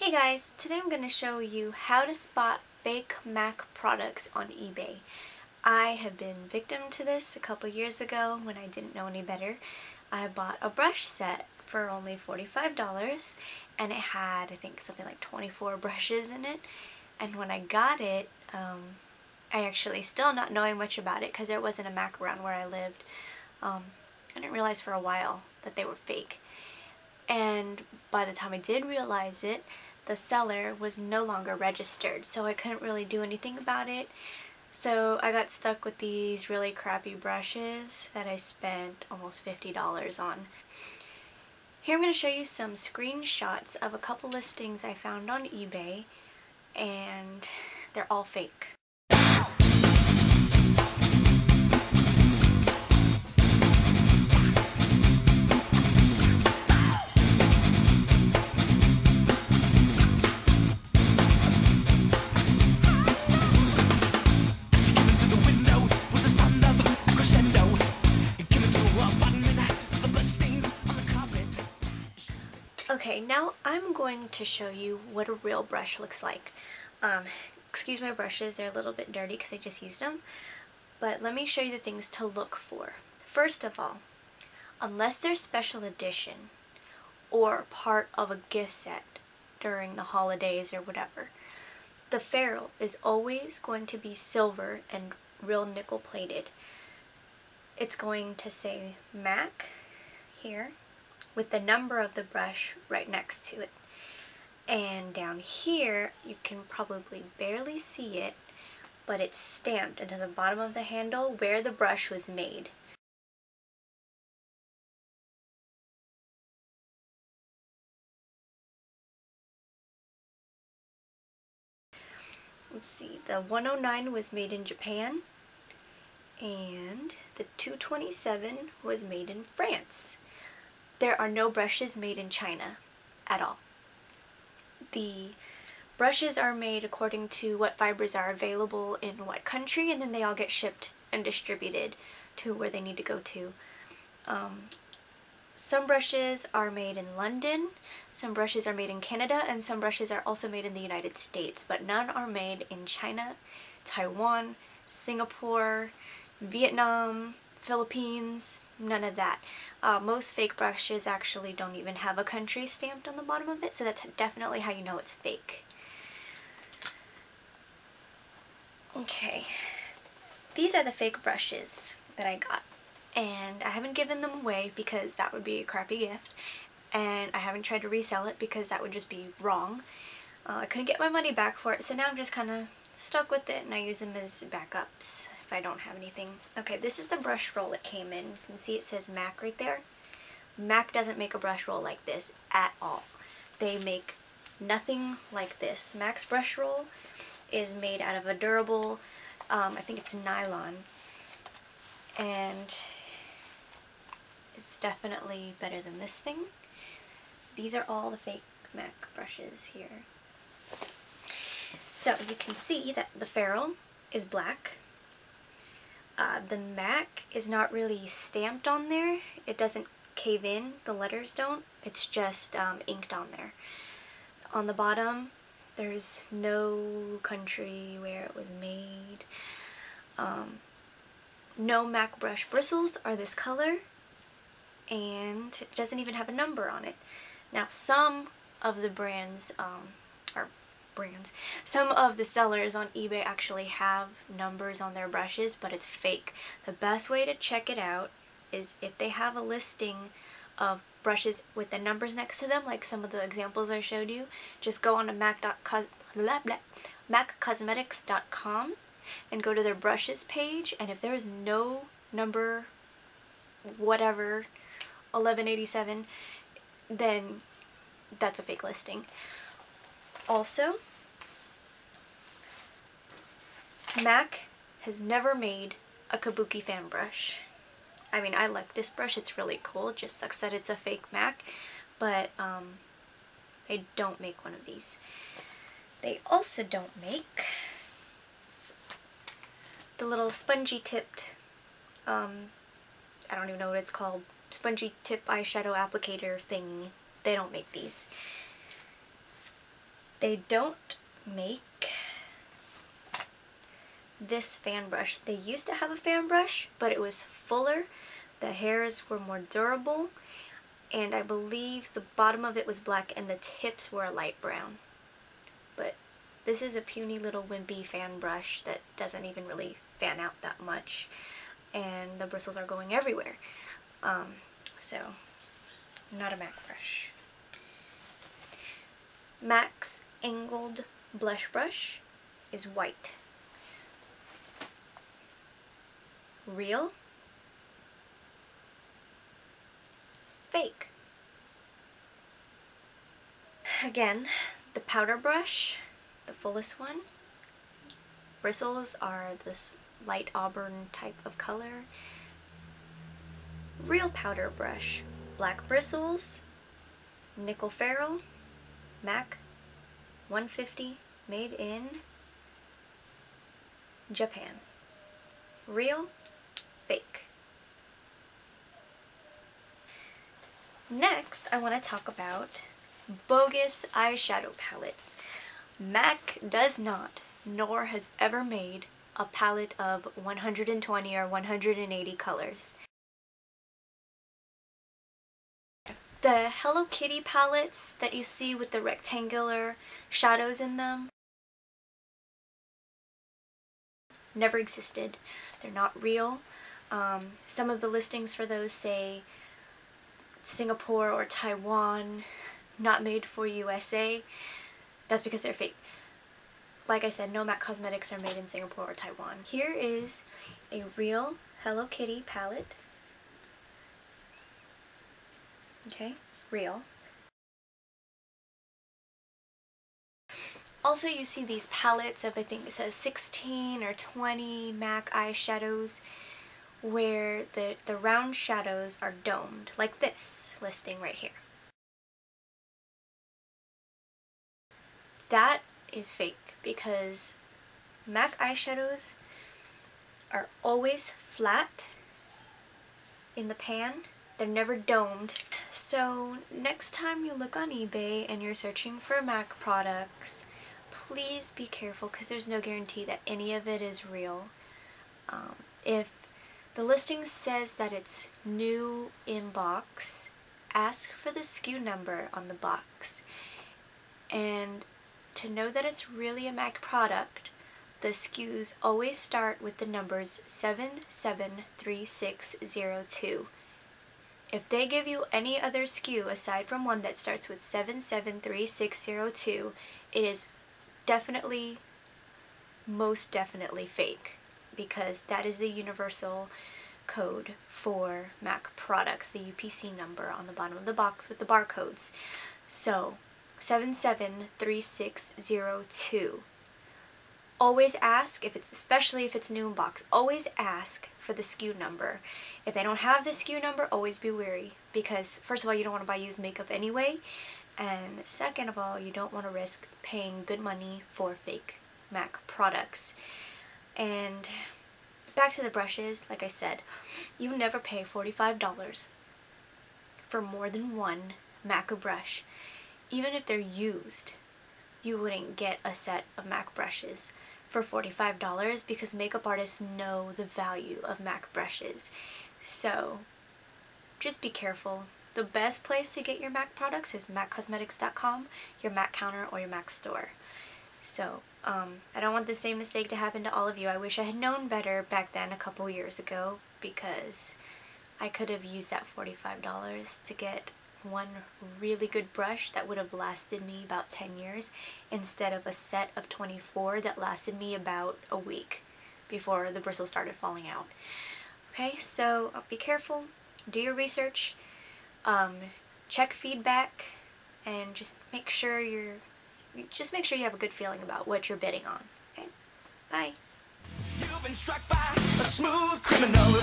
Hey guys, today I'm going to show you how to spot fake MAC products on eBay. I have been victim to this a couple years ago when I didn't know any better. I bought a brush set for only $45 and it had I think something like 24 brushes in it, and when I got it, I actually, still not knowing much about it because there wasn't a MAC around where I lived, I didn't realize for a while that they were fake. And by the time I did realize it, the seller was no longer registered, so I couldn't really do anything about it. So I got stuck with these really crappy brushes that I spent almost $50 on. Here I'm going to show you some screenshots of a couple listings I found on eBay, and they're all fake. Okay, now I'm going to show you what a real brush looks like. Excuse my brushes, they're a little bit dirty because I just used them, but let me show you the things to look for. First of all, unless they're special edition or part of a gift set during the holidays or whatever, the ferrule is always going to be silver and real nickel plated. It's going to say MAC here with the number of the brush right next to it. And down here, you can probably barely see it, but it's stamped into the bottom of the handle where the brush was made. Let's see, the 109 was made in Japan, and the 227 was made in France. There are no brushes made in China at all. The brushes are made according to what fibers are available in what country, and then they all get shipped and distributed to where they need to go to. Some brushes are made in London, some brushes are made in Canada, and some brushes are also made in the United States, but none are made in China, Taiwan, Singapore, Vietnam, Philippines, none of that. Most fake brushes actually don't even have a country stamped on the bottom of it, so that's definitely how you know it's fake. Okay, these are the fake brushes that I got, and I haven't given them away because that would be a crappy gift, and I haven't tried to resell it because that would just be wrong. I couldn't get my money back for it, so now I'm just kind of stuck with it, and I use them as backups if I don't have anything. Okay, this is the brush roll it came in. You can see it says MAC right there. MAC doesn't make a brush roll like this at all. They make nothing like this. MAC's brush roll is made out of a durable, I think it's nylon, and it's definitely better than this thing. These are all the fake MAC brushes here. So you can see that the ferrule is black. The MAC is not really stamped on there. It doesn't cave in, the letters don't. It's just inked on there. On the bottom, there's no country where it was made. No MAC brush bristles are this color, and it doesn't even have a number on it. Now, some of the brands, some of the sellers on eBay actually have numbers on their brushes, but it's fake. The best way to check it out is if they have a listing of brushes with the numbers next to them, like some of the examples I showed you, just go on to maccosmetics.com and go to their brushes page, and if there is no number whatever 1187, then that's a fake listing. Also, MAC has never made a kabuki fan brush. I mean, I like this brush, it's really cool, it just sucks that it's a fake MAC, but they don't make one of these. They also don't make the little spongy tipped, I don't even know what it's called, spongy tip eyeshadow applicator thing. They don't make these. They don't make this fan brush. They used to have a fan brush, but it was fuller, the hairs were more durable, and I believe the bottom of it was black and the tips were a light brown. But this is a puny little wimpy fan brush that doesn't even really fan out that much, and the bristles are going everywhere. So, not a MAC brush. MAC's angled blush brush is white. Real, fake. Again, the powder brush, the fullest one, bristles are this light auburn type of color. Real powder brush, black bristles, nickel ferrule, MAC 150, made in Japan. Real, fake. Next, I want to talk about bogus eyeshadow palettes. MAC does not, nor has ever made, a palette of 120 or 180 colors. The Hello Kitty palettes that you see with the rectangular shadows in them never existed. They're not real. Some of the listings for those say Singapore or Taiwan, not made for USA. That's because they're fake. Like I said, no MAC cosmetics are made in Singapore or Taiwan. Here is a real Hello Kitty palette. Okay, real. Also, you see these palettes of, I think it says 16 or 20 MAC eyeshadows, where the round shadows are domed, like this listing right here. That is fake, because MAC eyeshadows are always flat in the pan. They're never domed. So next time you look on eBay and you're searching for MAC products, please be careful, because there's no guarantee that any of it is real. If the listing says that it's new in box, ask for the SKU number on the box. And to know that it's really a MAC product, the SKUs always start with the numbers 773602. If they give you any other SKU aside from one that starts with 773602, it is definitely, most definitely fake, because that is the universal code for MAC products, the UPC number on the bottom of the box with the barcodes. So 773602. Always ask, especially if it's new in box, always ask for the SKU number. If they don't have the SKU number, always be wary, because first of all, you don't want to buy used makeup anyway, and second of all, you don't want to risk paying good money for fake MAC products. And back to the brushes, like I said, you never pay $45 for more than one MAC brush. Even if they're used, you wouldn't get a set of MAC brushes for $45, because makeup artists know the value of MAC brushes. So just be careful. The best place to get your MAC products is maccosmetics.com, your MAC counter, or your MAC store. So I don't want the same mistake to happen to all of you. I wish I had known better back then, a couple years ago, because I could have used that $45 to get one really good brush that would have lasted me about 10 years instead of a set of 24 that lasted me about a week before the bristles started falling out. Okay, so be careful, do your research, check feedback, and just make sure you have a good feeling about what you're bidding on. Okay, bye. You've been struck by a smooth criminal.